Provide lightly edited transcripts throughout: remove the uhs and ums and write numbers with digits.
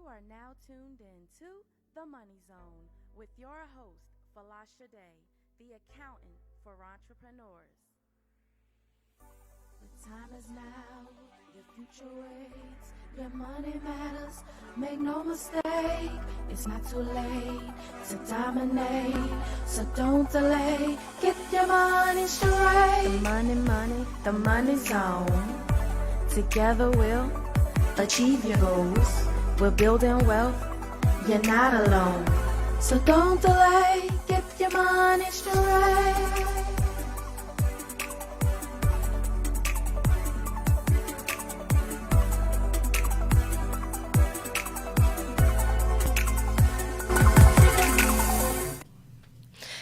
are now tuned in to The Money Zone with your host, Folasade, the accountant for entrepreneurs. The time is now, your future waits, your money matters, make no mistake, it's not too late to dominate, so don't delay, get your money straight. The money zone, together we'll achieve your goals. We're building wealth, you're not alone. So don't delay, get your money straight.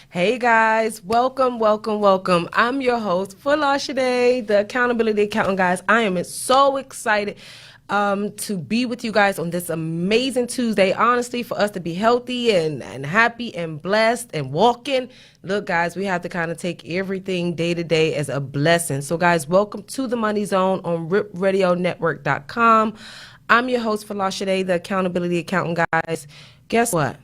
Hey guys, welcome. I'm your host, Folasade, the accountability accountant, guys. I am so excited to be with you guys on this amazing Tuesday. Honestly, for us to be healthy and happy and blessed and walking. Look, guys, we have to kind of take everything day to day as a blessing. So, guys, welcome to the Money Zone on RipRadioNetwork.com. I'm your host, Folasade, the accountability accountant, guys. Guess what?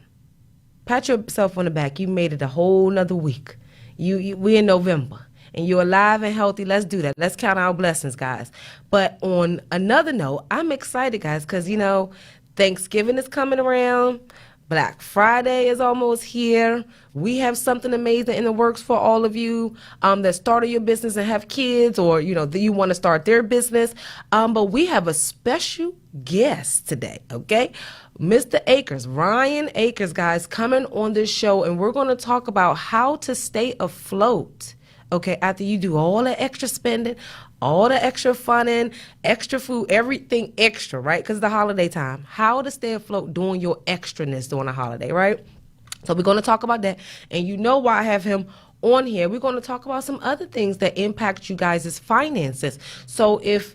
Pat yourself on the back. You made it a whole nother week. We're in November. And you're alive and healthy. Let's do that. Let's count our blessings, guys. But on another note, I'm excited, guys, because, Thanksgiving is coming around. Black Friday is almost here. We have something amazing in the works for all of you that started your business and have kids, or, you want to start their business. But we have a special guest today, okay? Mr. Akers, Ryan Akers, guys, coming on this show, and we're going to talk about how to stay afloat. Okay, after you do all the extra spending, all the extra funning, extra food, everything extra, right? Because it's the holiday time. How to stay afloat doing your extraness during the holiday, right? So we're going to talk about that. And you know why I have him on here. We're going to talk about some other things that impact you guys' finances. So if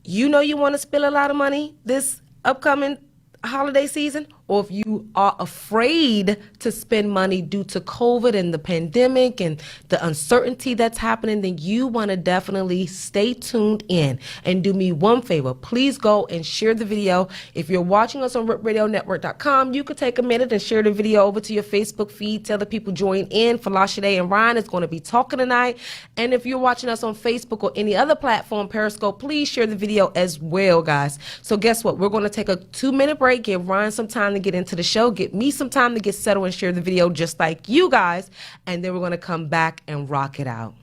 you know you want to spend a lot of money this upcoming holiday season, or if you are afraid to spend money due to COVID and the pandemic and the uncertainty that's happening, then you want to definitely stay tuned in and do me one favor. Please go and share the video. If you're watching us on RipRadioNetwork.com, you could take a minute and share the video over to your Facebook feed. Tell the people join in. Folasade and Ryan is going to be talking tonight. And if you're watching us on Facebook or any other platform, Periscope, please share the video as well, guys. So guess what? We're going to take a 2-minute break, give Ryan some time to get into the show, get me some time to get settled and share the video just like you guys, and then we're going to come back and rock it out.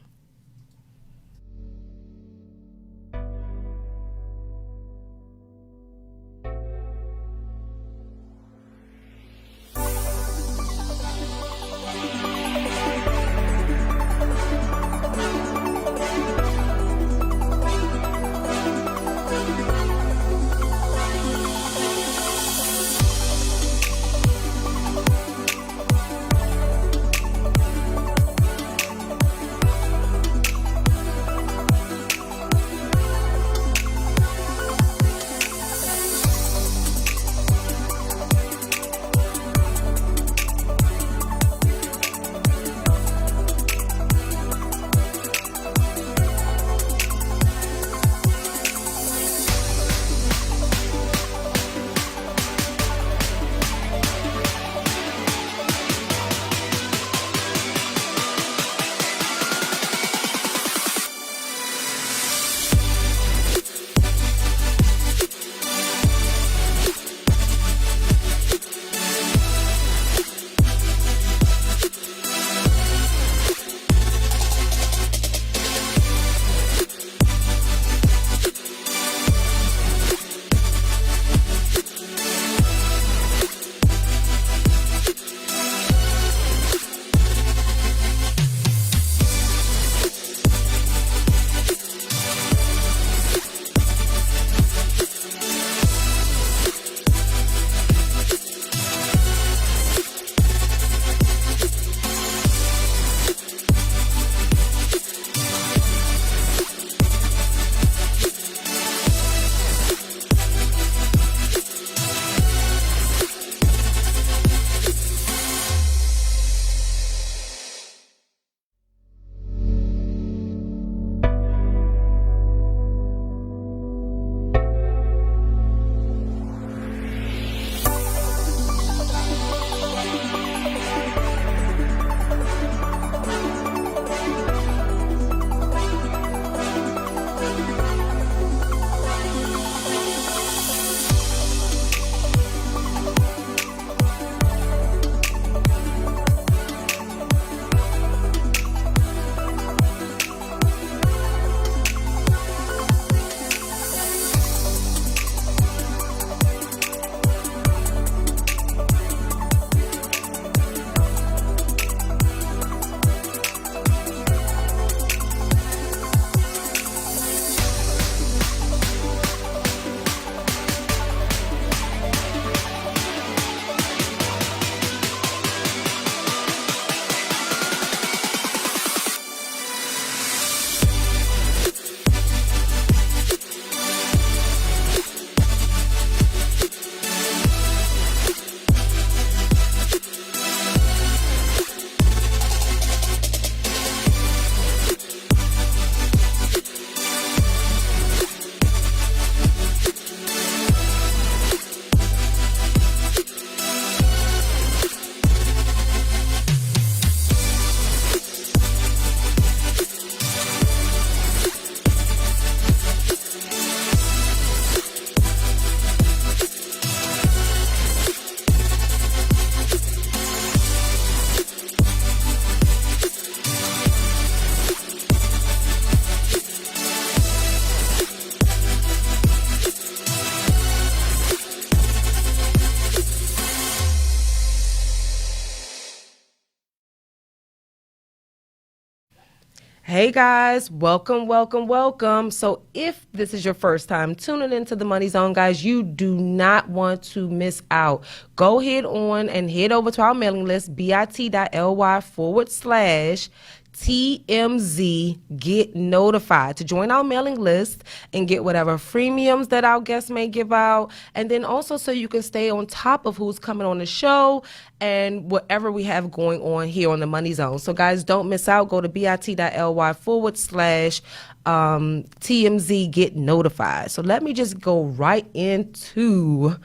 Hey guys, welcome, welcome, welcome. So if this is your first time tuning into the Money Zone, guys, you do not want to miss out. Go ahead on and head over to our mailing list, bit.ly/TMZ get notified to join our mailing list and get whatever freemiums that our guests may give out. And then also so you can stay on top of who's coming on the show and whatever we have going on here on the Money Zone. So guys, don't miss out. Go to bit.ly/TMZ get notified. So let me just go right into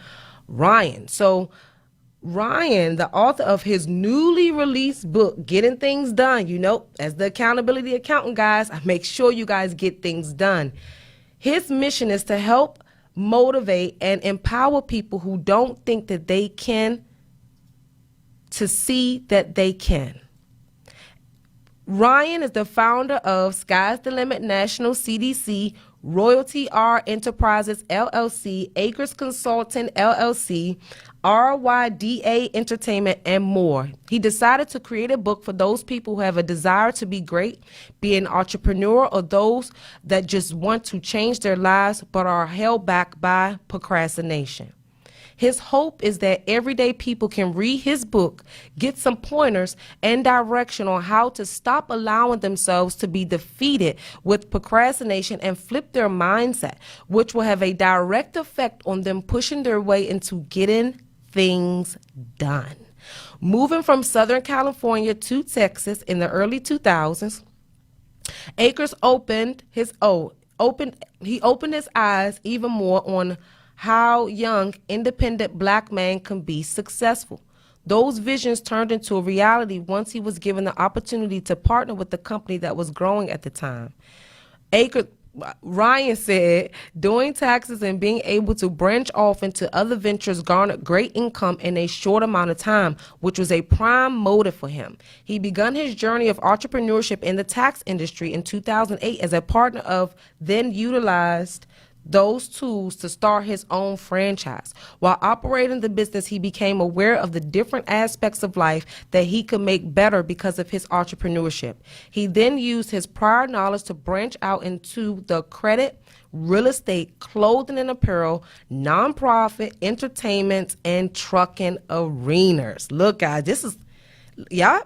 Ryan. So Ryan, the author of his newly released book, Getting Things Done, as the accountability accountant, guys, I make sure you guys get things done. His mission is to help motivate and empower people who don't think that they can to see that they can. Ryan is the founder of Sky's the Limit National CDC, Royalty R Enterprises LLC, Akers Consulting LLC, RYDA Entertainment, and more. He decided to create a book for those people who have a desire to be great, be an entrepreneur, or those that just want to change their lives but are held back by procrastination. His hope is that everyday people can read his book, get some pointers and direction on how to stop allowing themselves to be defeated with procrastination and flip their mindset, which will have a direct effect on them pushing their way into getting things done. Moving from Southern California to Texas in the early 2000s, Akers opened his eyes even more on how young, independent black man can be successful. Those visions turned into a reality once he was given the opportunity to partner with the company that was growing at the time. Ryan said, doing taxes and being able to branch off into other ventures garnered great income in a short amount of time, which was a prime motive for him. He began his journey of entrepreneurship in the tax industry in 2008 as a partner of then utilized those tools to start his own franchise. While operating the business, he became aware of the different aspects of life that he could make better because of his entrepreneurship. He then used his prior knowledge to branch out into the credit, real estate, clothing and apparel, nonprofit, entertainment, and trucking arenas. Look, guys, this is, yeah.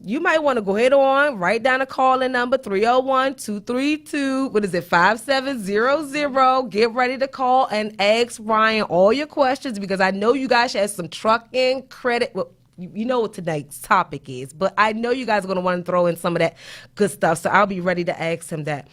You might want to go ahead on, write down a call-in number, 301-232-5700. Get ready to call and ask Ryan all your questions because I know you guys have some trucking, credit. Well, you know what tonight's topic is, but I know you guys are going to want to throw in some of that good stuff, so I'll be ready to ask him that.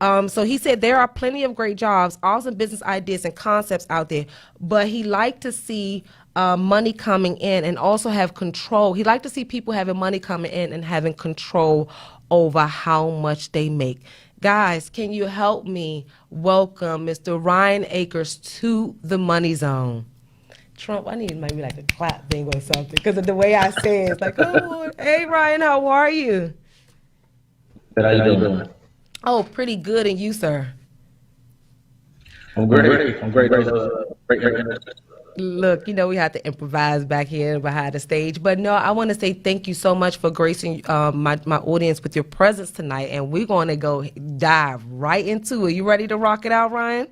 So he said there are plenty of great jobs, awesome business ideas and concepts out there, but he liked to see money coming in and also have control. He liked to see people having money coming in and having control over how much they make. Guys, can you help me welcome Mr. Ryan Akers to the Money Zone? Trump, I need maybe like a clap thing or something because of the way I say it. It's like, oh, hey, Ryan, how are you? How you doing? Oh, pretty good. And you, sir? I'm great. I'm great. Look, we have to improvise back here behind the stage. But no, I want to say thank you so much for gracing my audience with your presence tonight. And we're going to go dive right into it. You ready to rock it out, Ryan?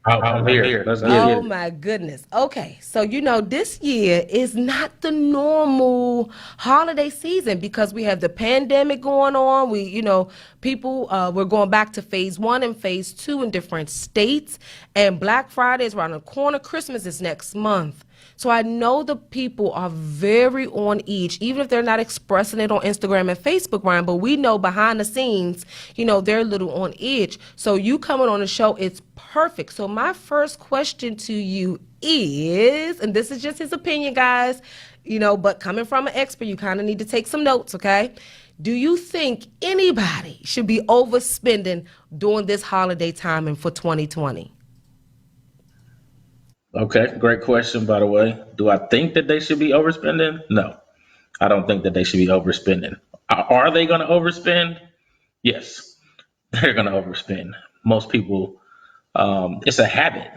I'm here. Let's get it. Oh my goodness. Okay. So, this year is not the normal holiday season because we have the pandemic going on. We're going back to phase 1 and phase 2 in different states, and Black Friday is around the corner. Christmas is next month. So I know the people are very on edge, even if they're not expressing it on Instagram and Facebook, Ryan, but we know behind the scenes, they're a little on edge. So you coming on the show, it's perfect. So my first question to you is, and this is just his opinion, guys, but coming from an expert, you kind of need to take some notes, okay? Do you think anybody should be overspending during this holiday time and for 2020? Okay, great question, by the way. Do I think that they should be overspending? No, I don't think that they should be overspending. Are they going to overspend? Yes, they're going to overspend. Most people, it's a habit.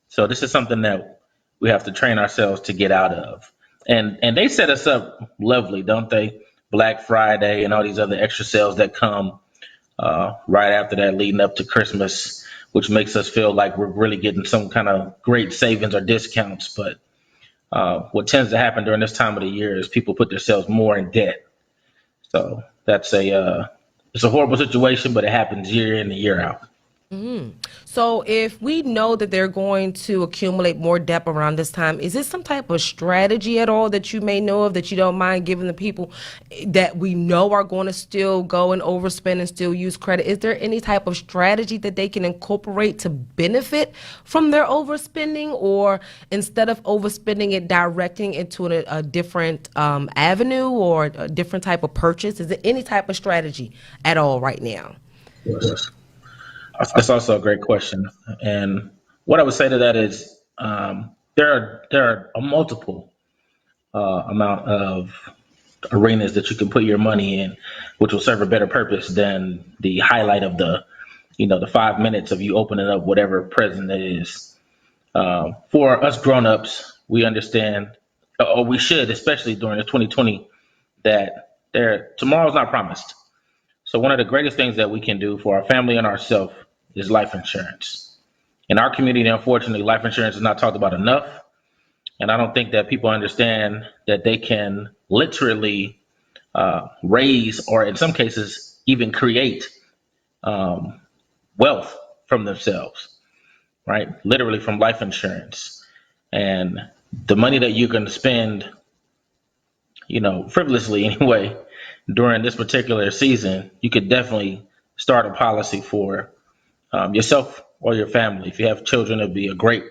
So this is something that we have to train ourselves to get out of. And they set us up lovely, don't they? Black Friday and all these other extra sales that come right after that, leading up to Christmas, which makes us feel like we're really getting some kind of great savings or discounts. But what tends to happen during this time of the year is people put themselves more in debt. So that's it's a horrible situation, but it happens year in and year out. So if we know that they're going to accumulate more debt around this time, is this some type of strategy at all that you may know of that you don't mind giving the people that we know are going to still go and overspend and still use credit? Is there any type of strategy that they can incorporate to benefit from their overspending, or instead of overspending it, directing it to a different avenue or a different type of purchase? Is there any type of strategy at all right now? Yes. That's also a great question. And what I would say to that is there are a multiple amount of arenas that you can put your money in, which will serve a better purpose than the highlight of the 5 minutes of you opening up whatever present it is. For us grown-ups, we understand, or we should, especially during the 2020, that tomorrow's not promised. So one of the greatest things that we can do for our family and ourselves is life insurance. In our community, unfortunately, life insurance is not talked about enough. And I don't think that people understand that they can literally raise, or in some cases, even create wealth from themselves, right? Literally from life insurance. And the money that you can spend, frivolously anyway, during this particular season, you could definitely start a policy for yourself or your family. If you have children, it'd be a great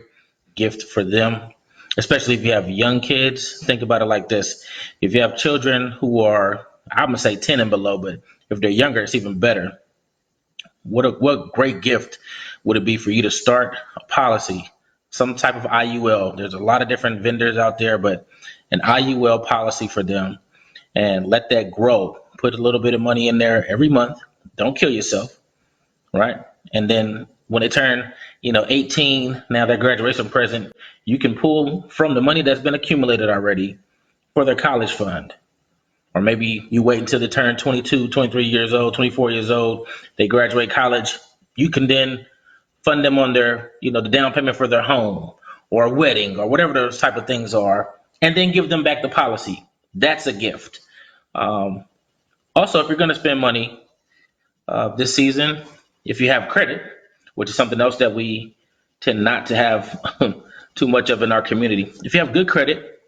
gift for them, especially if you have young kids. Think about it like this. If you have children who are, I'm going to say 10 and below, but if they're younger, it's even better. What great gift would it be for you to start a policy, some type of IUL? There's a lot of different vendors out there, but an IUL policy for them, and let that grow. Put a little bit of money in there every month. Don't kill yourself, right? And then when they turn, 18, now their graduation present, you can pull from the money that's been accumulated already for their college fund. Or maybe you wait until they turn 22, 23 years old, 24 years old, they graduate college. You can then fund them on their, the down payment for their home or a wedding or whatever those type of things are, and then give them back the policy. That's a gift. Also, if you're going to spend money this season, if you have credit, which is something else that we tend not to have too much of in our community. If you have good credit,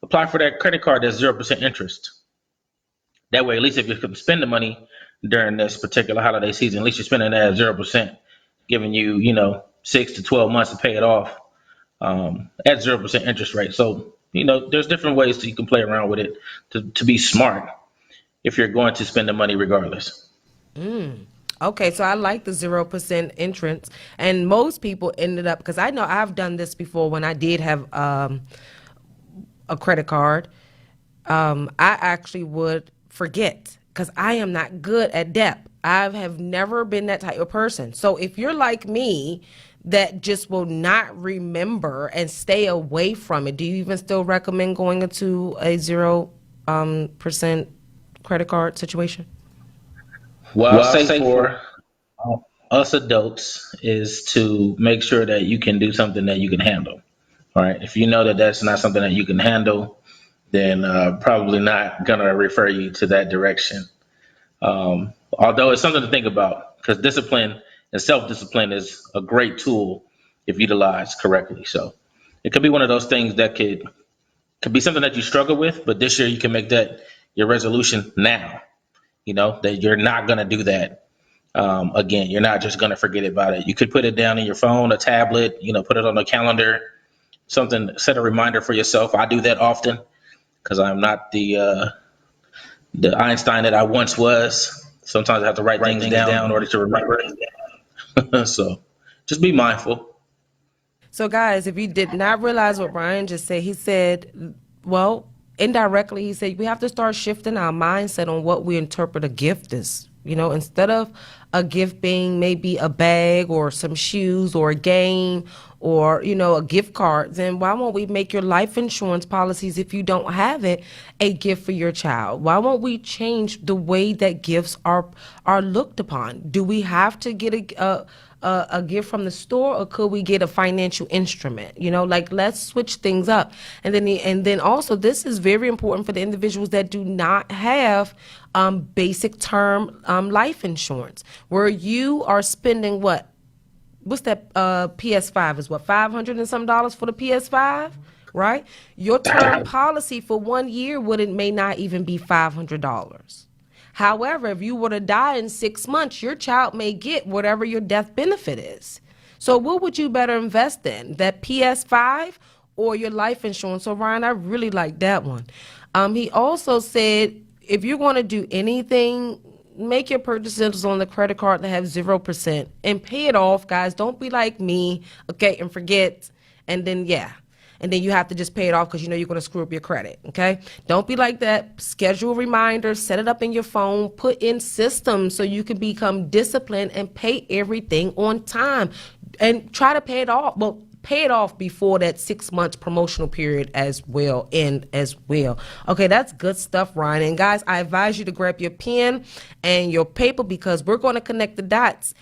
apply for that credit card that's 0% interest. That way, at least if you can spend the money during this particular holiday season, at least you're spending that at 0%, giving you, 6 to 12 months to pay it off at 0% interest rate. So, there's different ways that you can play around with it to be smart if you're going to spend the money regardless. Okay, so I like the 0% entrance, and most people ended up, because I know I've done this before when I did have a credit card. I actually would forget because I am not good at debt. I have never been that type of person. So if you're like me, that just will not remember and stay away from it, do you even still recommend going into a 0% credit card situation? Well, I'll say for us adults is to make sure that you can do something that you can handle. All right. If you know that that's not something that you can handle, then probably not going to refer you to that direction. Although it's something to think about, because discipline and self-discipline is a great tool if utilized correctly. So it could be one of those things that could be something that you struggle with, but this year you can make that your resolution now. That you're not going to do that again. You're not just going to forget about it. You could put it down in your phone, a tablet, put it on a calendar, something, set a reminder for yourself. I do that often because I'm not the Einstein that I once was. Sometimes I have to write things down in order to remember it. So just be mindful. So guys, if you did not realize what Ryan just said, he said, well, indirectly, he said we have to start shifting our mindset on what we interpret a gift as. Instead of a gift being maybe a bag or some shoes or a game or, a gift card, then why won't we make your life insurance policies, if you don't have it, a gift for your child? Why won't we change the way that gifts are looked upon? Do we have to get a gift from the store, or could we get a financial instrument? Let's switch things up. And then also, this is very important for the individuals that do not have basic term life insurance, where you are spending what's that? PS5 is what, $500 and some dollars for the PS5, right? Your term policy for 1 year may not even be $500. However, if you were to die in 6 months, your child may get whatever your death benefit is. So what would you better invest in, that PS5 or your life insurance? So Ryan, I really like that one. He also said, if you're going to do anything, make your purchases on the credit card that have 0% and pay it off, guys. Don't be like me, okay, and forget, and then you have to just pay it off because you're going to screw up your credit, okay? Don't be like that. Schedule reminders, set it up in your phone, put in systems so you can become disciplined and pay everything on time, and try to pay it off. Well, pay it off before that 6 months promotional period as well. Okay, that's good stuff, Ryan. And guys, I advise you to grab your pen and your paper, because we're going to connect the dots.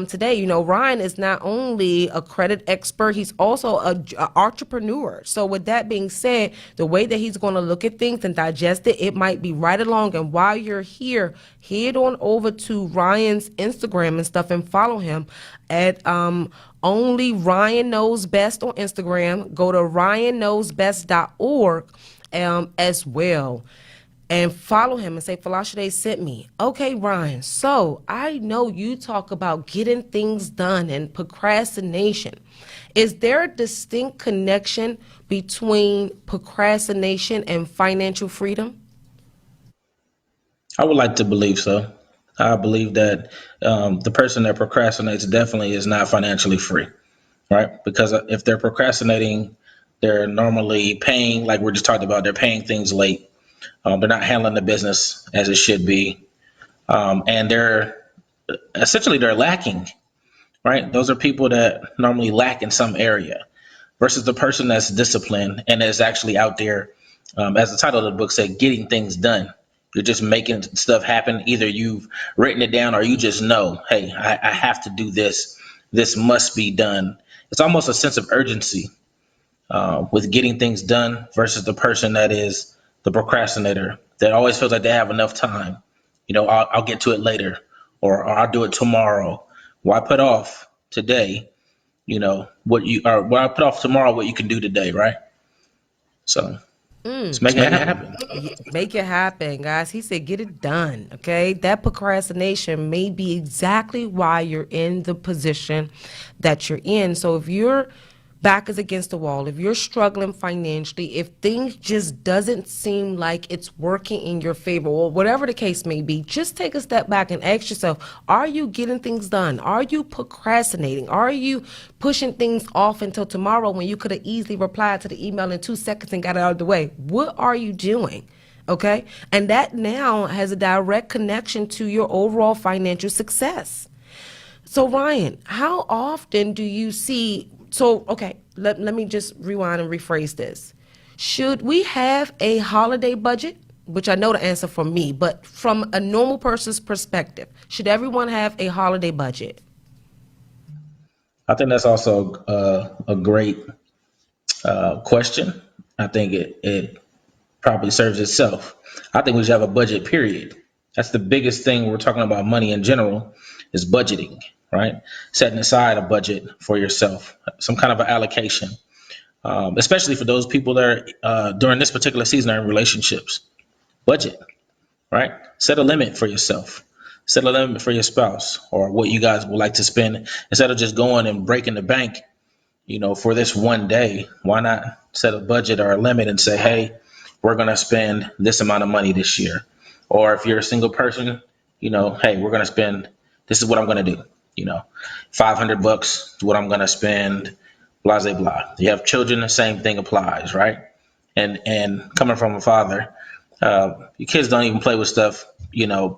Today, Ryan is not only a credit expert, he's also an entrepreneur. So with that being said, the way that he's going to look at things and digest it might be right along. And while you're here, head on over to Ryan's Instagram and stuff and follow him at Only Ryan Knows Best on Instagram. Go to ryanknowsbest.org as well. And follow him and say, Folasade sent me. Okay, Ryan, so I know you talk about getting things done and procrastination. Is there a distinct connection between procrastination and financial freedom? I would like to believe so. I believe that the person that procrastinates definitely is not financially free, right? Because if they're procrastinating, they're normally paying, like we're just talking about, they're paying things late. They're not handling the business as it should be. And they're lacking, right? Those are people that normally lack in some area, versus the person that's disciplined and is actually out there, as the title of the book said, getting things done. You're just making stuff happen. Either you've written it down or you just know, hey, I have to do this. This must be done. It's almost a sense of urgency with getting things done, versus the person that is the procrastinator that always feels like they have enough time. I'll get to it later, or I'll do it tomorrow. Why put off today, why put off tomorrow what you can do today, right? So let's make it happen. Make it happen, guys. He said, get it done, okay? That procrastination may be exactly why you're in the position that you're in. So if your back is against the wall, if you're struggling financially, if things just doesn't seem like it's working in your favor, or whatever the case may be, just take a step back and ask yourself, are you getting things done? Are you procrastinating? Are you pushing things off until tomorrow when you could have easily replied to the email in 2 seconds and got it out of the way? What are you doing? Okay? And that now has a direct connection to your overall financial success. So Ryan, how often do you see, let me just rewind and rephrase this. Should we have a holiday budget? Which I know the answer from me, but from a normal person's perspective, should everyone have a holiday budget? I think that's also a great question. I think it probably serves itself. I think we should have a budget, period. That's the biggest thing we're talking about money in general, is budgeting, right? Setting aside a budget for yourself, some kind of an allocation, especially for those people that are during this particular season are in relationships. Budget, right? Set a limit for yourself. Set a limit for your spouse, or what you guys would like to spend, instead of just going and breaking the bank, for this one day. Why not set a budget or a limit and say, hey, we're going to spend this amount of money this year. Or if you're a single person, hey, we're going to spend, this is what I'm going to do. $500 is what I'm going to spend, blah, blah, blah. You have children, the same thing applies, right? And coming from a father, your kids don't even play with stuff,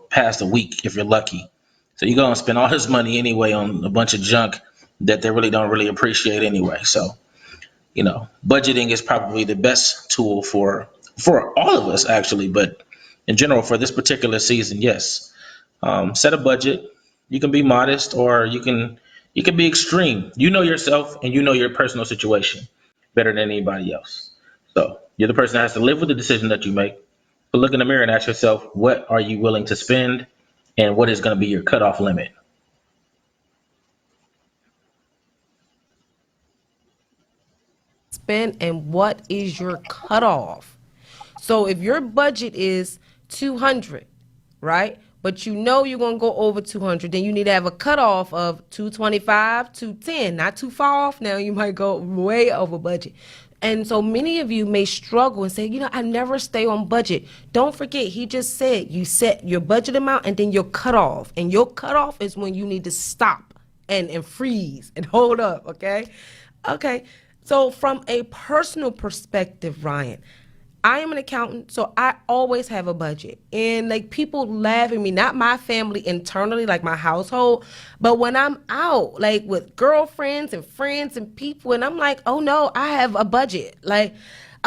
past a week if you're lucky. So you go and spend all this money anyway on a bunch of junk that they really don't really appreciate anyway. So, budgeting is probably the best tool for all of us actually, but in general for this particular season, yes. Set a budget. You can be modest or you can be extreme. You know yourself and you know your personal situation better than anybody else. So you're the person that has to live with the decision that you make. But look in the mirror and ask yourself, what are you willing to spend and what is going to be your cutoff limit? Spend and what is your cutoff? So if your budget is 200, right? But you know you're going to go over 200, then you need to have a cutoff of 225, 210, not too far off now. You might go way over budget. And so many of you may struggle and say, I never stay on budget. Don't forget, he just said you set your budget amount and then your cutoff. And your cutoff is when you need to stop and freeze and hold up, okay? Okay. So from a personal perspective, Ryan, I am an accountant, so I always have a budget. And like people laugh at me, not my family internally, like my household, but when I'm out, like with girlfriends and friends and people, and I'm like, oh no, I have a budget. Like,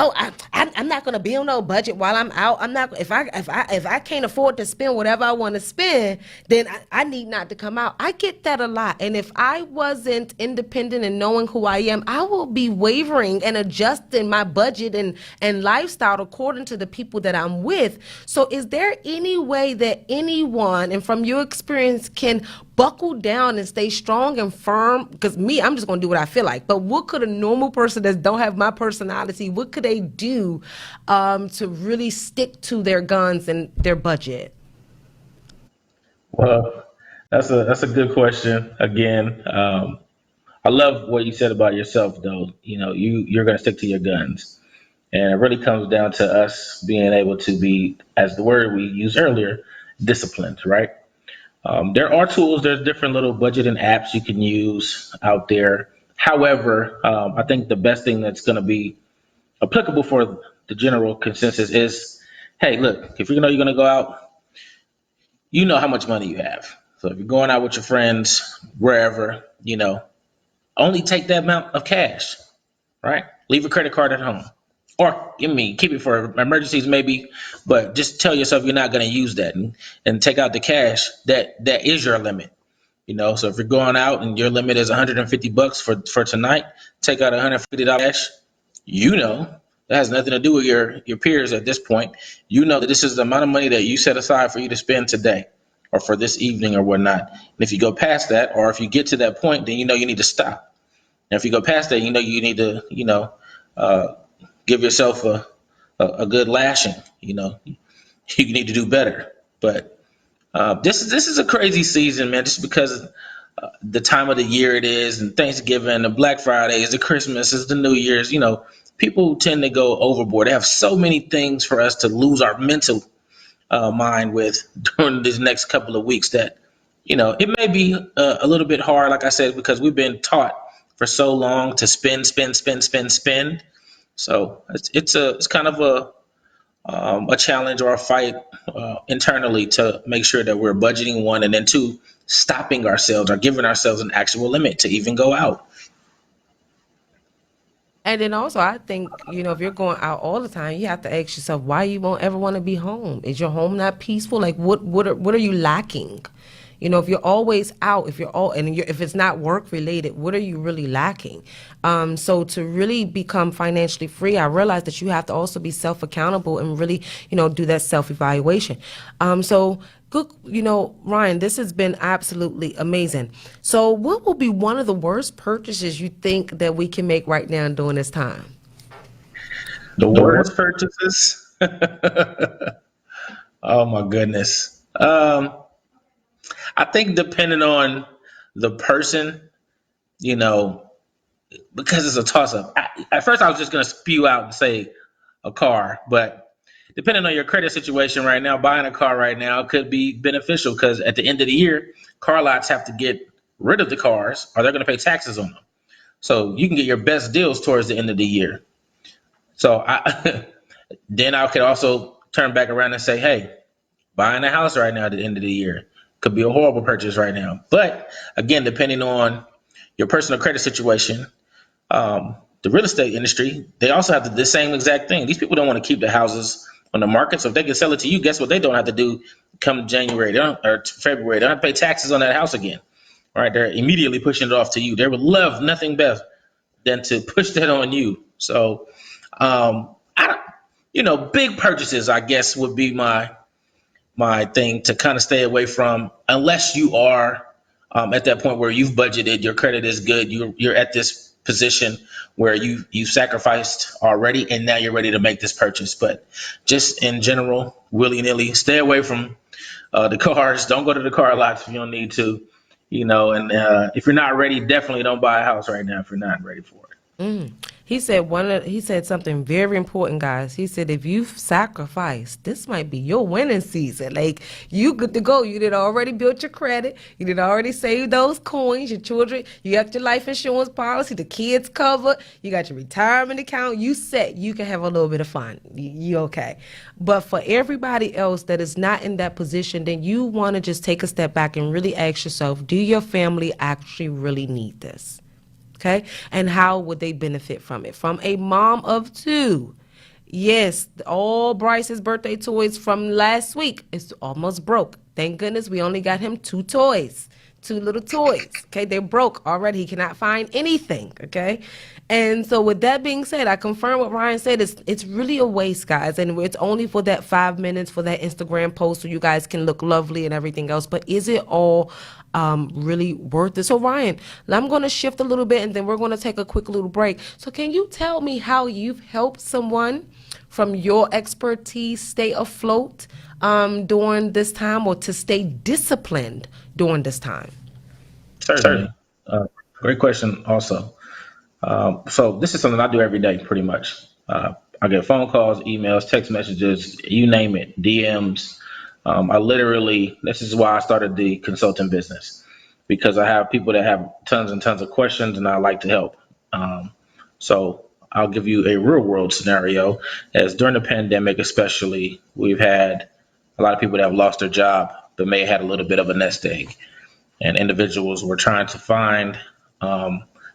oh, I'm not gonna be on no budget while I'm out. I'm not if I can't afford to spend whatever I want to spend, then I need not to come out. I get that a lot, and if I wasn't independent and knowing who I am, I will be wavering and adjusting my budget and lifestyle according to the people that I'm with. So, is there any way that anyone, and from your experience, can buckle down and stay strong and firm? Because me, I'm just going to do what I feel like. But what could a normal person that don't have my personality, what could they do to really stick to their guns and their budget? Well, that's a good question. Again, I love what you said about yourself, though. You're going to stick to your guns, and it really comes down to us being able to be, as the word we used earlier, disciplined, right? There are tools, there's different little budgeting apps you can use out there. However, I think the best thing that's going to be applicable for the general consensus is, hey, look, if you're going to go out, you know how much money you have. So if you're going out with your friends, wherever, only take that amount of cash, right? Leave a credit card at home. Or, keep it for emergencies maybe, but just tell yourself you're not going to use that and take out the cash. That is your limit. So if you're going out and your limit is $150 for tonight, take out $150 cash. That has nothing to do with your peers at this point. That this is the amount of money that you set aside for you to spend today or for this evening or whatnot. And if you go past that, or if you get to that point, then you need to stop. And if you go past that, you need to, give yourself a good lashing. You need to do better. But this is a crazy season, man. Just because the time of the year it is, and Thanksgiving, the Black Fridays, the Christmas, is the New Year's. People tend to go overboard. They have so many things for us to lose our mental mind with during these next couple of weeks that it may be a little bit hard, like I said, because we've been taught for so long to spend. So it's kind of a challenge or a fight internally to make sure that we're budgeting, one, and then two, stopping ourselves or giving ourselves an actual limit to even go out. And then also, I think, if you're going out all the time, you have to ask yourself why you won't ever want to be home. Is your home not peaceful? Like, what are you lacking? If you're always out, if it's not work related, what are you really lacking? So to really become financially free, I realize that you have to also be self accountable and really, do that self evaluation. So good, Ryan, this has been absolutely amazing. So what will be one of the worst purchases you think that we can make right now during this time? The worst purchases? Oh my goodness. I think depending on the person, because it's a toss up. At first, I was just going to spew out and say a car, but depending on your credit situation right now, buying a car right now could be beneficial because at the end of the year, car lots have to get rid of the cars or they're going to pay taxes on them. So you can get your best deals towards the end of the year. So then I could also turn back around and say, hey, buying a house right now at the end of the year could be a horrible purchase right now. But again, depending on your personal credit situation, the real estate industry, they also have the same exact thing. These people don't want to keep the houses on the market. So if they can sell it to you, guess what they don't have to do come January or February? They don't have to pay taxes on that house again. All right, they're immediately pushing it off to you. They would love nothing better than to push that on you. So, big purchases, I guess, would be my thing to kind of stay away from, unless you are at that point where you've budgeted, your credit is good, you're at this position where you sacrificed already, and now you're ready to make this purchase. But just in general, willy nilly, stay away from the cars. Don't go to the car lots if you don't need to, And if you're not ready, definitely don't buy a house right now if you're not ready for it. He said something very important, guys. He said, if you've sacrificed, this might be your winning season. Like, you good to go. You did already built your credit. You did already save those coins, your children. You got your life insurance policy, the kids covered. You got your retirement account. You set. You can have a little bit of fun. You okay. But for everybody else that is not in that position, then you want to just take a step back and really ask yourself, do your family actually really need this? Okay, and how would they benefit from it? From a mom of two, yes, all Bryce's birthday toys from last week is almost broke. Thank goodness we only got him two little toys. Okay, they're broke already. He cannot find anything. Okay, and so with that being said, I confirm what Ryan said. It's really a waste, guys, and it's only for that 5 minutes for that Instagram post so you guys can look lovely and everything else. But is it all really worth it? So Ryan, I'm going to shift a little bit and then we're going to take a quick little break. So can you tell me how you've helped someone from your expertise stay afloat during this time, or to stay disciplined during this time? Certainly. Great question also. So this is something I do every day pretty much. I get phone calls, emails, text messages, you name it, DMs. This is why I started the consulting business, because I have people that have tons and tons of questions and I like to help. So I'll give you a real world scenario. As during the pandemic, especially, we've had a lot of people that have lost their job, but may have had a little bit of a nest egg, and individuals were trying to find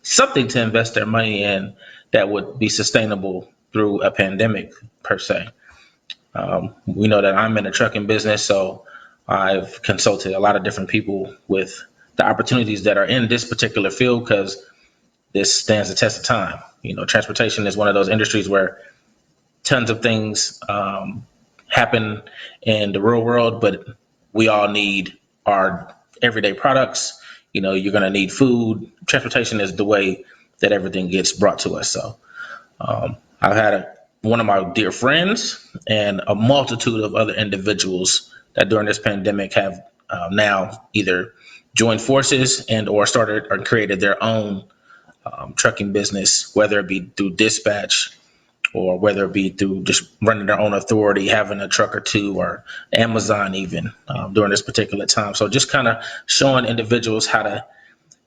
something to invest their money in that would be sustainable through a pandemic per se. We know that I'm in the trucking business, so I've consulted a lot of different people with the opportunities that are in this particular field, because this stands the test of time. Transportation is one of those industries where tons of things happen in the real world, but we all need our everyday products. You're going to need food. Transportation is the way that everything gets brought to us. So I've had one of my dear friends and a multitude of other individuals that during this pandemic have now either joined forces and or started or created their own trucking business, whether it be through dispatch or whether it be through just running their own authority, having a truck or two, or Amazon even during this particular time. So just kind of showing individuals how to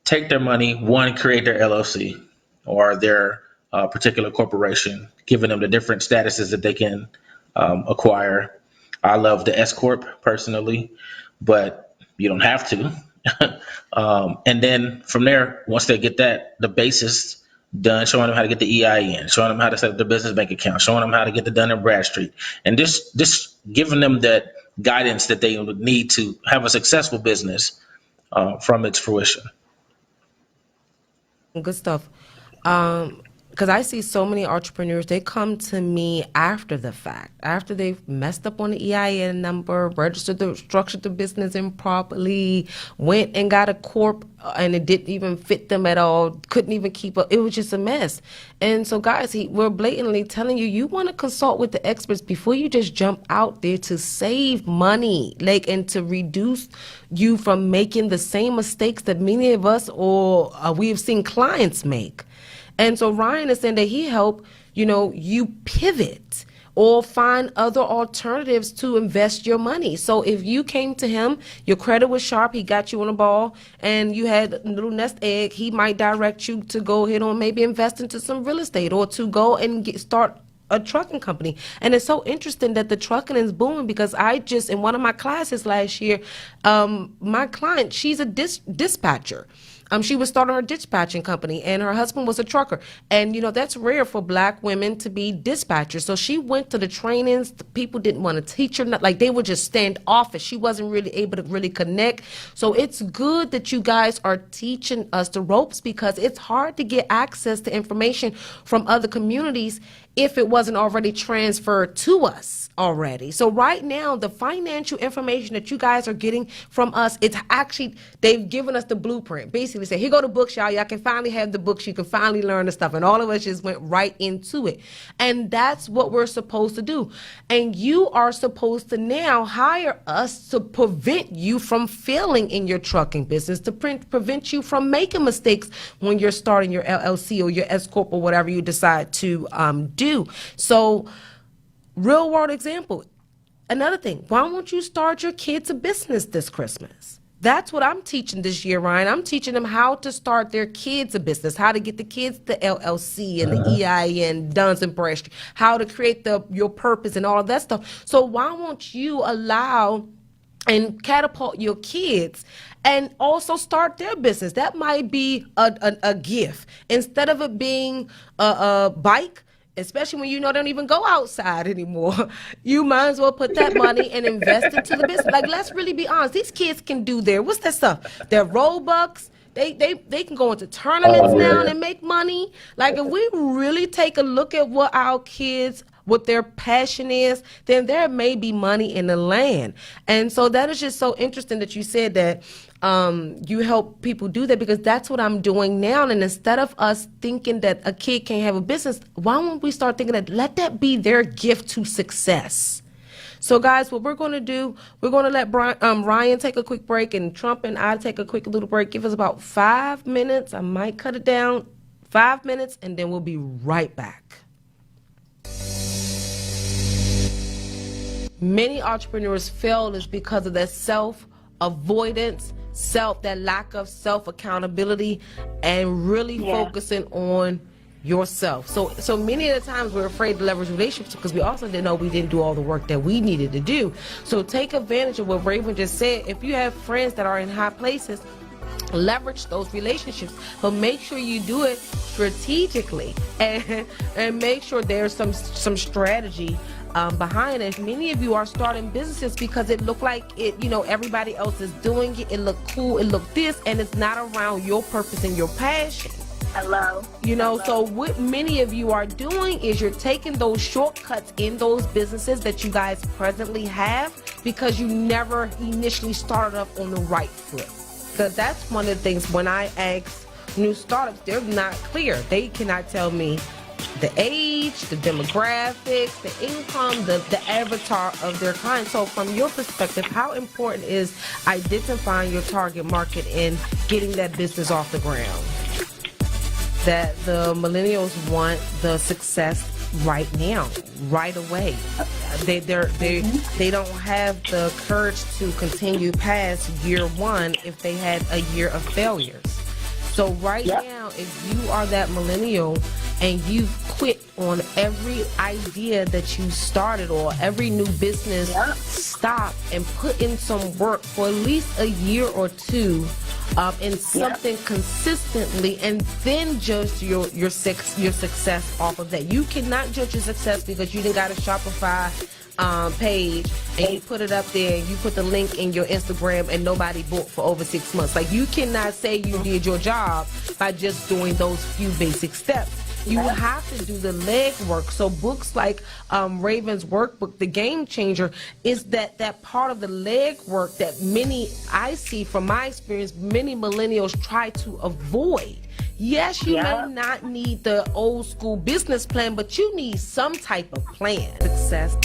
take their money, one, create their LLC or their particular corporation, giving them the different statuses that they can acquire. I love the S Corp personally, but you don't have to. And then from there, once they get the basis done, showing them how to get the EIN, showing them how to set up the business bank account, showing them how to get the Dun and Bradstreet, and just giving them that guidance that they would need to have a successful business from its fruition. Good stuff. Because I see so many entrepreneurs, they come to me after the fact, after they've messed up on the EIN number, structured the business improperly, went and got a corp, and it didn't even fit them at all, couldn't even keep up. It was just a mess. And so, guys, we're blatantly telling you want to consult with the experts before you just jump out there to save money, and to reduce you from making the same mistakes that many of us or we have seen clients make. And so Ryan is saying that he helped, you pivot or find other alternatives to invest your money. So if you came to him, your credit was sharp, he got you on the ball, and you had a little nest egg, he might direct you to go ahead and maybe invest into some real estate or to go and start a trucking company. And it's so interesting that the trucking is booming, because in one of my classes last year, my client, she's a dispatcher. She was starting her dispatching company, and her husband was a trucker. And, that's rare for Black women to be dispatchers. So she went to the trainings. The people didn't want to teach her. Like, they would just stand office. She wasn't really able to really connect. So it's good that you guys are teaching us the ropes, because it's hard to get access to information from other communities if it wasn't already transferred to us already. So right now, the financial information that you guys are getting from us, it's actually, they've given us the blueprint. Basically say, here go the books, y'all. Y'all can finally have the books. You can finally learn the stuff. And all of us just went right into it. And that's what we're supposed to do. And you are supposed to now hire us to prevent you from failing in your trucking business, to prevent you from making mistakes when you're starting your LLC or your S Corp or whatever you decide to do. So, real world example. Another thing, why won't you start your kids a business this Christmas? That's what I'm teaching this year, Ryan. I'm teaching them how to start their kids a business, how to get the kids the LLC and the EIN, Duns and Bradstreet, how to create your purpose and all of that stuff. So why won't you allow and catapult your kids and also start their business? That might be a gift. Instead of it being a bike, especially when they don't even go outside anymore, you might as well put that money and invest into the business. Like, let's really be honest. These kids can do what's that stuff? Their Robux. They can go into tournaments now and make money. Like, if we really take a look at what our kids, what their passion is, then there may be money in the land. And so that is just so interesting that you said that you help people do that, because that's what I'm doing now. And instead of us thinking that a kid can't have a business, why won't we start thinking that let that be their gift to success? So, guys, what we're going to do, we're going to let Ryan take a quick break, and Trump and I take a quick little break. Give us about 5 minutes. I might cut it down 5 minutes, and then we'll be right back. Many entrepreneurs fail is because of their self-avoidance, that lack of self-accountability, and really focusing on yourself. So many of the times we're afraid to leverage relationships because we also didn't know we didn't do all the work that we needed to do. So take advantage of what Raven just said. If you have friends that are in high places, leverage those relationships, but make sure you do it strategically and make sure there's some strategy behind it. Many of you are starting businesses because it looked like it, everybody else is doing it. It looked cool. It looked this, and it's not around your purpose and your passion. Hello. So what many of you are doing is you're taking those shortcuts in those businesses that you guys presently have because you never initially started up on the right foot. Because that's one of the things when I ask new startups, they're not clear. They cannot tell me the age, the demographics, the income, the avatar of their client. So from your perspective, how important is identifying your target market and getting that business off the ground? That the millennials want the success right now, right away. They don't have the courage to continue past year one if they had a year of failures. So now, if you are that millennial and you've quit on every idea that you started or every new business, stop and put in some work for at least a year or two in something consistently, and then judge your success off of that. You cannot judge your success because you didn't got a Shopify page and you put it up there and you put the link in your Instagram and nobody bought for over 6 months. Like, you cannot say you did your job by just doing those few basic steps. You have to do the legwork. So books like Raven's workbook, The Game Changer, is that part of the legwork that I see from my experience, many millennials try to avoid. Yes, you may not need the old school business plan, but you need some type of plan. Success.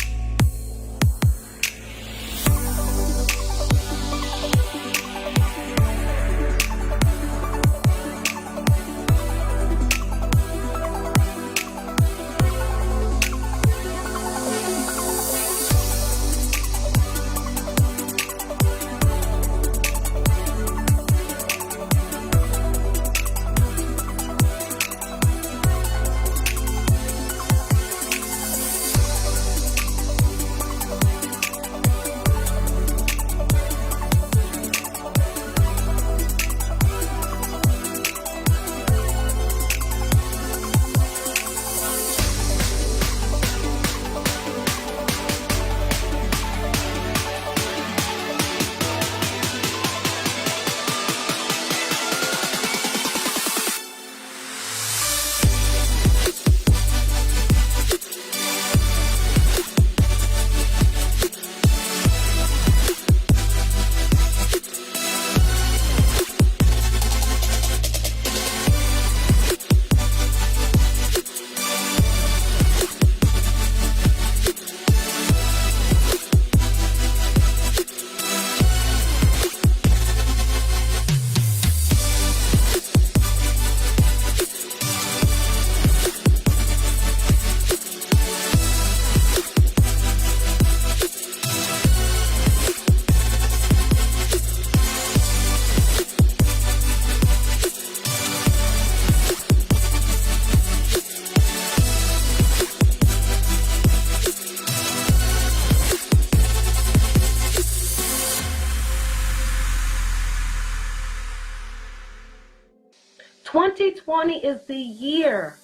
2020 is the year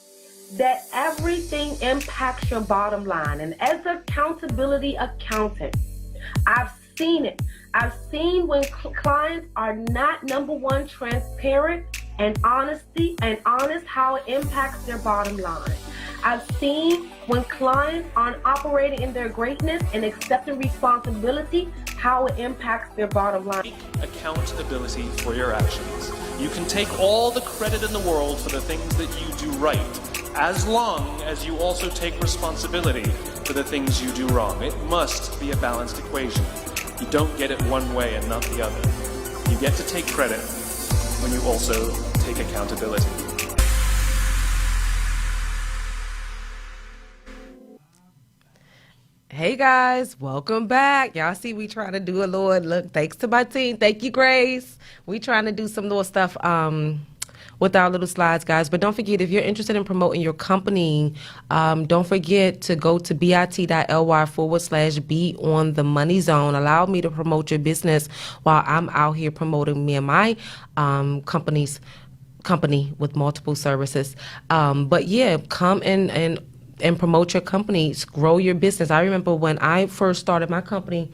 that everything impacts your bottom line. And as an accountability accountant, I've seen it. I've seen when clients are not, number one, transparent and honest, how it impacts their bottom line. I've seen when clients aren't operating in their greatness and accepting responsibility, how it impacts their bottom line. Accountability for your actions. You can take all the credit in the world for the things that you do right, as long as you also take responsibility for the things you do wrong. It must be a balanced equation. You don't get it one way and not the other. You get to take credit when you also take accountability. Hey guys, welcome back. Y'all see we trying to do a little, look, thanks to my team. Thank you, Grace. We trying to do some little stuff with our little slides, guys. But don't forget, if you're interested in promoting your company, don't forget to go to bit.ly/be on the money zone. Allow me to promote your business while I'm out here promoting me and my company with multiple services. But yeah, come and promote your companies, grow your business. I remember when I first started my company,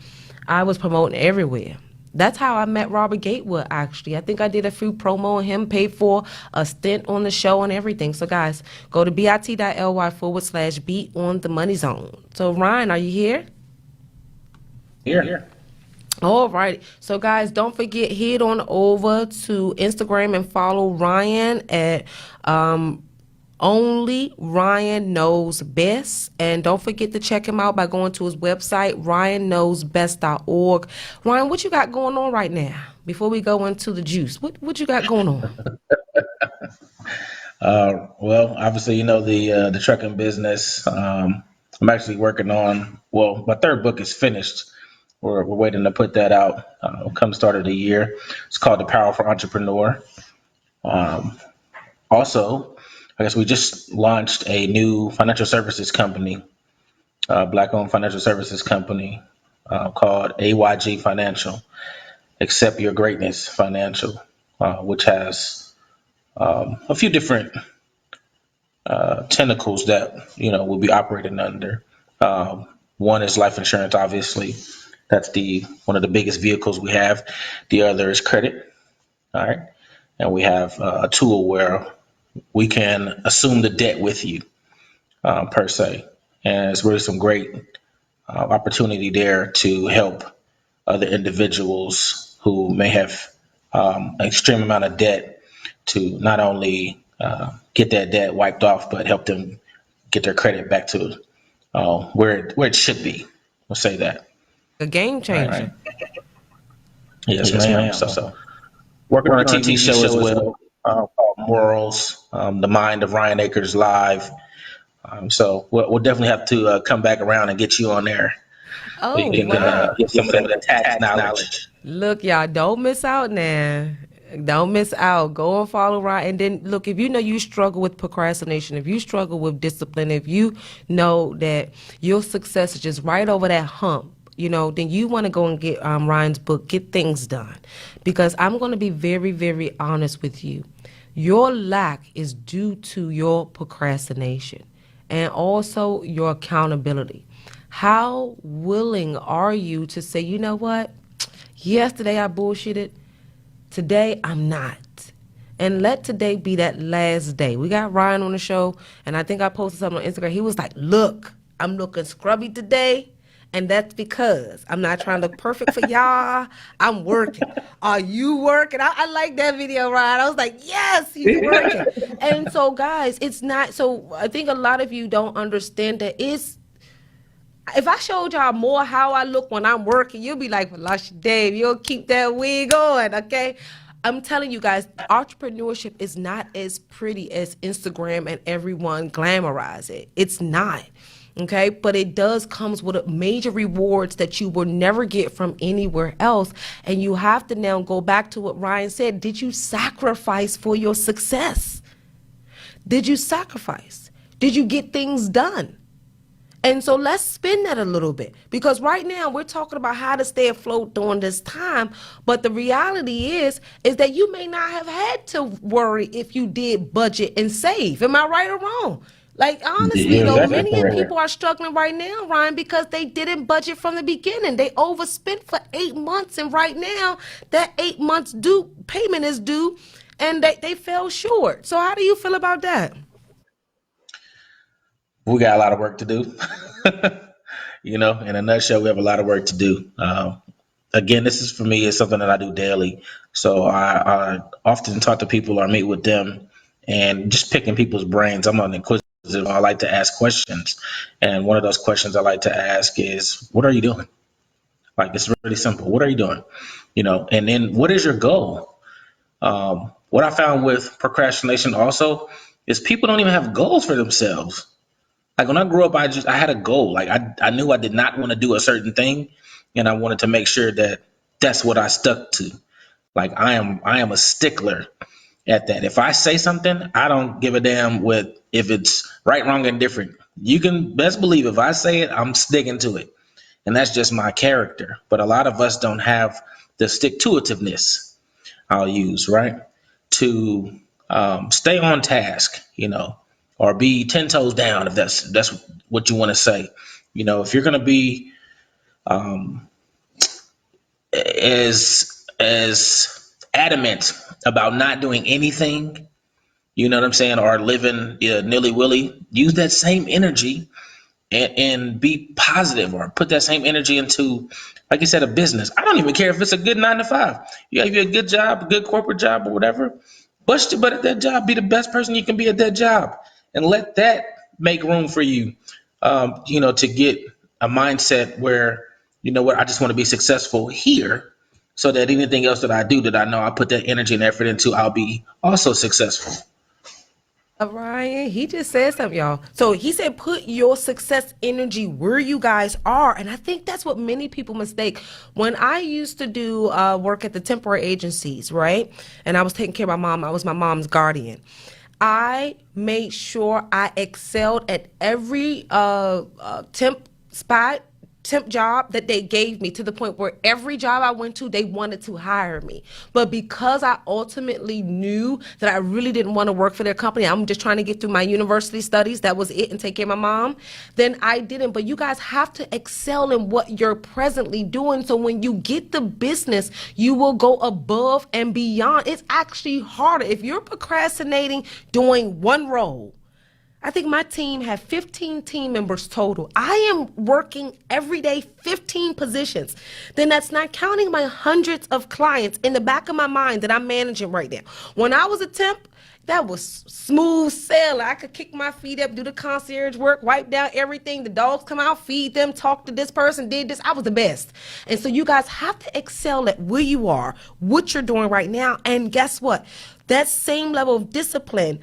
I was promoting everywhere. That's how I met Robert Gatewood, actually. I think I did a few promo on him, paid for a stint on the show and everything. So guys, go to bit.ly/be on the money zone. So Ryan, are you here? Here. All right. So guys, don't forget, head on over to Instagram and follow Ryan at Only Ryan Knows Best. And don't forget to check him out by going to his website, ryanknowsbest.org. Ryan, what you got going on right now before we go into the juice? What you got going on? Well, obviously, you know, the trucking business. I'm actually working on, well, my third book is finished. We're waiting to put that out come start of the year. It's called The Powerful Entrepreneur. Also, I guess we just launched a new financial services company, Black-owned financial services company called AYG Financial, Accept Your Greatness Financial, which has a few different tentacles that, you know, we'll be operating under. One is life insurance, obviously. That's one of the biggest vehicles we have. The other is credit. All right. And we have a tool where we can assume the debt with you, per se. And it's really some great opportunity there to help other individuals who may have an extreme amount of debt to not only get that debt wiped off, but help them get their credit back to where it should be. We'll say that. A game changer. Right. Yes, ma'am. So working on a TV show as well called Morals, The Mind of Ryan Akers Live. So we'll definitely have to come back around and get you on there. Oh, wow. Get some of that tax knowledge. Look, y'all, don't miss out now. Don't miss out. Go and follow Ryan. And then, look, if you know you struggle with procrastination, if you struggle with discipline, if you know that your success is just right over that hump, you know, then you want to go and get Ryan's book, Get Things Done. Because I'm going to be very, very honest with you. Your lack is due to your procrastination and also your accountability. How willing are you to say, you know what? Yesterday I bullshitted. Today I'm not. And let today be that last day. We got Ryan on the show, and I think I posted something on Instagram. He was like, look, I'm looking scrubby today. And that's because I'm not trying to look perfect for y'all. I'm working. Are you working? I like that video, Ryan. I was like, yes, he's working. And so, guys, it's not. So I think a lot of you don't understand that if I showed y'all more how I look when I'm working, you'll be like, well, Lasha Dave, you'll keep that wig on, okay? I'm telling you guys, entrepreneurship is not as pretty as Instagram and everyone glamorize it. It's not. Okay, but it does comes with major rewards that you will never get from anywhere else. And you have to now go back to what Ryan said. Did you sacrifice for your success? Did you sacrifice? Did you get things done? And so let's spin that a little bit, because right now we're talking about how to stay afloat during this time. But the reality is that you may not have had to worry if you did budget and save. Am I right or wrong? Like, honestly, You're though, exactly many correct. people are struggling right now, Ryan, because they didn't budget from the beginning. They overspent for 8 months, and right now that 8 months due payment is due, and they fell short. So how do you feel about that? We got a lot of work to do. In a nutshell, we have a lot of work to do. Again, this is for me, it's something that I do daily. So I often talk to people or meet with them and just picking people's brains. I'm an inquisitive. I like to ask questions. And one of those questions I like to ask is, what are you doing? Like, it's really simple. What are you doing? And then what is your goal? What I found with procrastination also is people don't even have goals for themselves. Like when I grew up, I had a goal. Like I knew I did not want to do a certain thing, and I wanted to make sure that that's what I stuck to. Like I am a stickler at that. If I say something, I don't give a damn with if it's right, wrong, and different. You can best believe if I say it, I'm sticking to it, and that's just my character. But a lot of us don't have the stick-to-itiveness, I'll use, right, to stay on task, or be 10 toes down, if that's what you want to say. If you're going to be as adamant about not doing anything, you know what I'm saying, or living nilly-willy, use that same energy and be positive, or put that same energy into, like you said, a business. I don't even care if it's a good 9 to 5. You have a good job, a good corporate job or whatever. Bust your butt at that job. Be the best person you can be at that job, and let that make room for you, to get a mindset where, what, I just want to be successful here, so that anything else that I do that I know I put that energy and effort into, I'll be also successful. Ryan, he just said something, y'all. So he said, put your success energy where you guys are. And I think that's what many people mistake. When I used to do work at the temporary agencies, right? And I was taking care of my mom. I was my mom's guardian. I made sure I excelled at every temp job that they gave me, to the point where every job I went to, they wanted to hire me. But because I ultimately knew that I really didn't want to work for their company, I'm just trying to get through my university studies, that was it, and take care of my mom, then I didn't. But you guys have to excel in what you're presently doing, so when you get the business, you will go above and beyond. It's actually harder. If you're procrastinating doing one role, I think my team had 15 team members total. I am working every day 15 positions. Then that's not counting my hundreds of clients in the back of my mind that I'm managing right now. When I was a temp, that was smooth sailing. I could kick my feet up, do the concierge work, wipe down everything. The dogs come out, feed them, talk to this person, did this. I was the best. And so you guys have to excel at where you are, what you're doing right now. And guess what? That same level of discipline,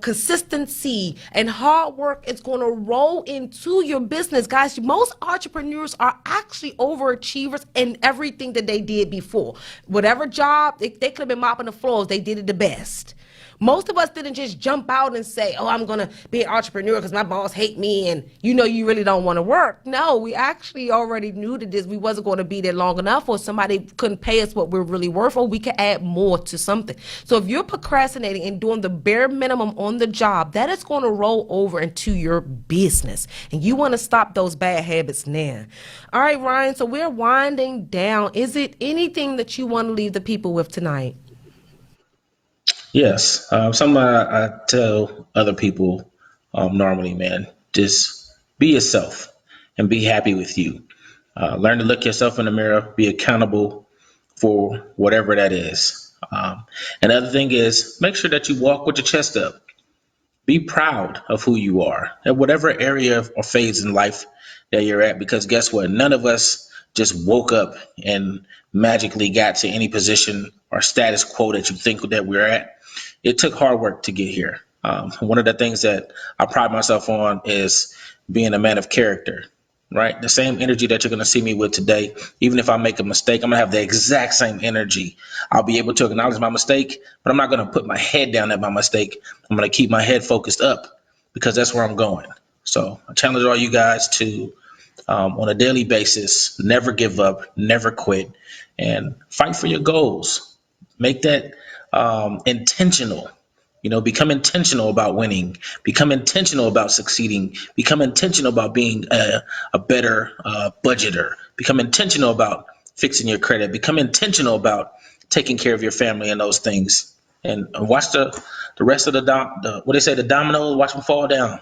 consistency, and hard work is going to roll into your business. Guys, most entrepreneurs are actually overachievers in everything that they did before. Whatever job, they could have been mopping the floors, they did it the best. Most of us didn't just jump out and say, oh, I'm going to be an entrepreneur because my boss hate me and you really don't want to work. No, we actually already knew that we wasn't going to be there long enough, or somebody couldn't pay us what we're really worth, or we could add more to something. So if you're procrastinating and doing the bare minimum on the job, that is going to roll over into your business. And you want to stop those bad habits now. All right, Ryan, so we're winding down. Is it anything that you want to leave the people with tonight? Yes, something I tell other people normally, man, just be yourself and be happy with you. Learn to look yourself in the mirror, be accountable for whatever that is. And the other thing is, make sure that you walk with your chest up. Be proud of who you are at whatever area or phase in life that you're at, because guess what? None of us just woke up and magically got to any position or status quo that you think that we're at. It took hard work to get here. One of the things that I pride myself on is being a man of character, right? The same energy that you're going to see me with today, even if I make a mistake, I'm going to have the exact same energy. I'll be able to acknowledge my mistake, but I'm not going to put my head down at my mistake. I'm going to keep my head focused up, because that's where I'm going. So I challenge all you guys to, on a daily basis, never give up, never quit, and fight for your goals. Make that intentional. Become intentional about winning. Become intentional about succeeding. Become intentional about being a better budgeter. Become intentional about fixing your credit. Become intentional about taking care of your family and those things. And watch the rest of the what they say, the dominoes, watch them fall down.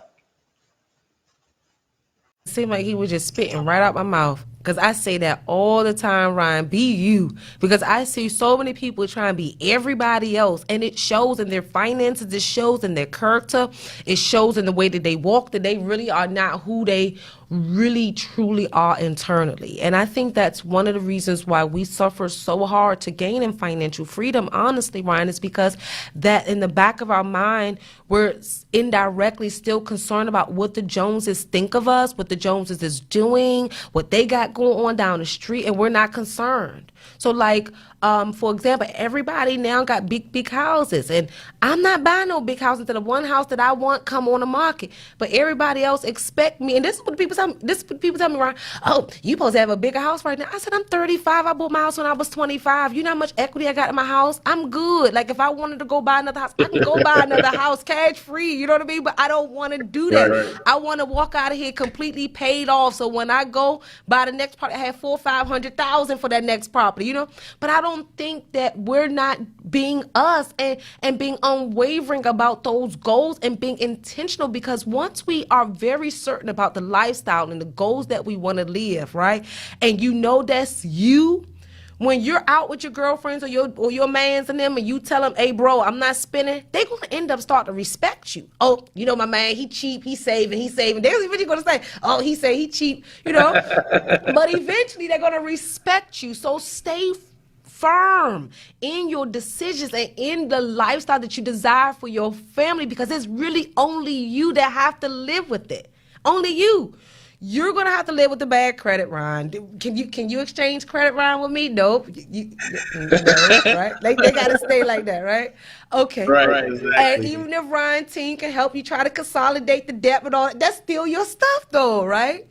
Seemed like he was just spitting right out my mouth. Because I say that all the time, Ryan, be you. Because I see so many people trying to be everybody else. And it shows in their finances. It shows in their character. It shows in the way that they walk, that they really are not who they really truly are internally. And I think that's one of the reasons why we suffer so hard to gain in financial freedom, honestly, Ryan, is because that in the back of our mind, we're indirectly still concerned about what the Joneses think of us, what the Joneses is doing, what they got going on down the street, and we're not concerned. So like, for example, everybody now got big houses, and I'm not buying no big house until the one house that I want come on the market. But everybody else expect me, and this is what people tell me. This is what people tell me, Ryan. Oh, you supposed to have a bigger house right now. I said I'm 35. I bought my house when I was 25. You know how much equity I got in my house? I'm good. Like if I wanted to go buy another house, I can go buy another house cash free. You know what I mean? But I don't want to do that. Right. I want to walk out of here completely paid off. So when I go buy the next property, I have $400,000 or $500,000 for that next property. You know, but I don't think that we're not being us and being unwavering about those goals and being intentional, because once we are very certain about the lifestyle and the goals that we want to live, right? And you know that's you. When you're out with your girlfriends or your mans and them, and you tell them, hey, bro, I'm not spending, they're going to end up starting to respect you. Oh, you know, my man, he cheap, he's saving. They're eventually going to say, oh, he say he cheap, you know. But eventually they're going to respect you. So stay firm in your decisions and in the lifestyle that you desire for your family, because it's really only you that have to live with it. Only you. You're gonna have to live with the bad credit, Ryan. Can you exchange credit, Ryan, with me? Nope. No, right? They gotta stay like that, right? Okay. Right. Exactly. And even if Ryan Team can help you try to consolidate the debt and all that, that's still your stuff, though, right?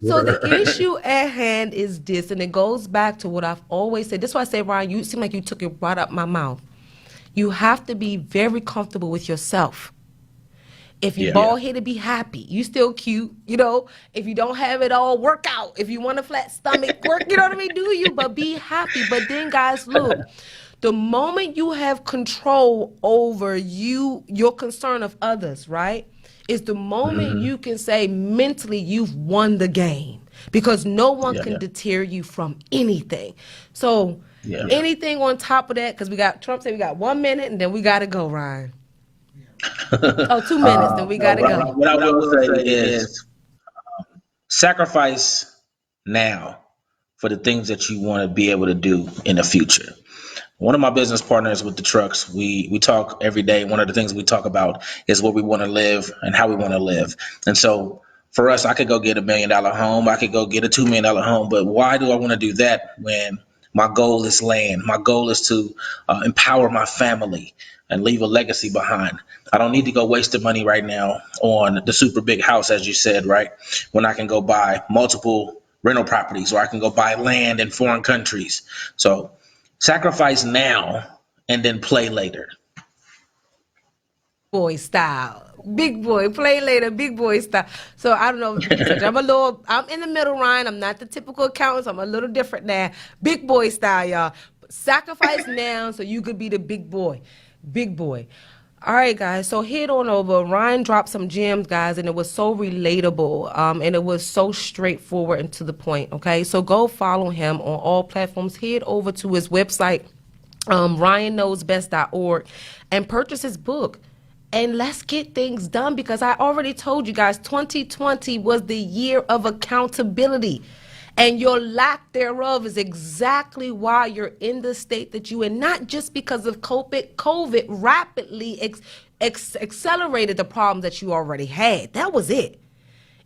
So the issue at hand is this, and it goes back to what I've always said. This is why I say, Ryan, you seem like you took it right up my mouth. You have to be very comfortable with yourself. If you bald headed, be happy. You still cute, you know. If you don't have it all, work out. If you want a flat stomach, work, you know what I mean? Do you, but be happy. But then, guys, look, the moment you have control over your concern of others, right, is the moment you can say mentally you've won the game, because no one can deter you from anything. So anything on top of that, because Trump said we got 1 minute and then we got to go, Ryan. 2 minutes, then we got to go. What I will say is sacrifice now for the things that you want to be able to do in the future. One of my business partners with the trucks, we talk every day. One of the things we talk about is where we want to live and how we want to live. And so for us, I could go get $1 million home. I could go get a $2 million home. But why do I want to do that when my goal is land? My goal is to empower my family and leave a legacy behind. I don't need to go waste the money right now on the super big house, as you said, right? When I can go buy multiple rental properties, or I can go buy land in foreign countries. So sacrifice now and then play later. Boy style. Big boy, play later, big boy style. So I don't know. I'm in the middle, Ryan. I'm not the typical accountant. So I'm a little different now. Big boy style, y'all. Sacrifice now so you could be the big boy. Big boy. All right, guys. So head on over. Ryan dropped some gems, guys, and it was so relatable. And it was so straightforward and to the point. Okay. So go follow him on all platforms. Head over to his website, ryanknowsbest.org, and purchase his book. And let's get things done, because I already told you guys 2020 was the year of accountability. And your lack thereof is exactly why you're in the state that you in, not just because of COVID. COVID rapidly accelerated the problems that you already had. That was it.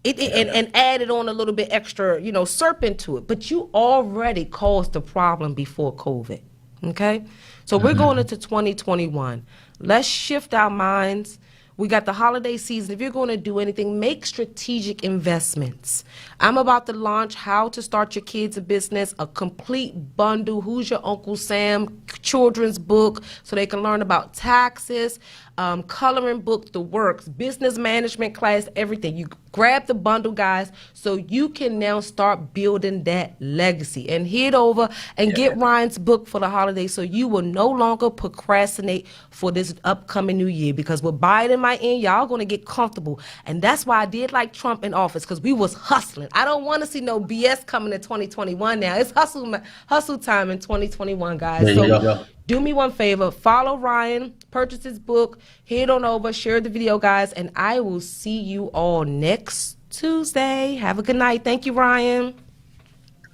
And added on a little bit extra, serpent to it. But you already caused the problem before COVID. Okay? So we're going into 2021. Let's shift our minds. We got the holiday season. If you're going to do anything, make strategic investments. I'm about to launch How to Start Your Kids a Business, a complete bundle. Who's Your Uncle Sam? Children's book, so they can learn about taxes, coloring book, the works, business management class, everything. You grab the bundle, guys, so you can now start building that legacy. And head over and get Ryan's book for the holidays, so you will no longer procrastinate for this upcoming new year. Because with Biden might end, y'all gonna get comfortable. And that's why I did like Trump in office, because we was hustling. I don't want to see no BS coming in 2021 now. It's hustle time in 2021, guys. There you go. Do me one favor, follow Ryan, purchase his book, head on over, share the video, guys, and I will see you all next Tuesday. Have a good night. Thank you, Ryan.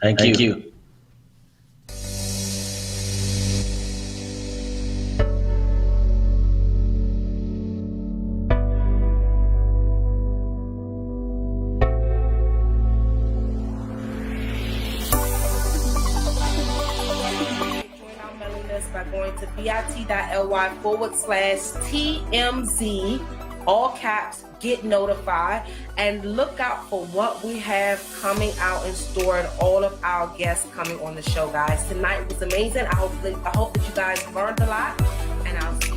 Thank you. By going to bit.ly/TMZ, all caps, get notified, and look out for what we have coming out in store and all of our guests coming on the show, guys. Tonight was amazing. I hope that you guys learned a lot, and I'll see you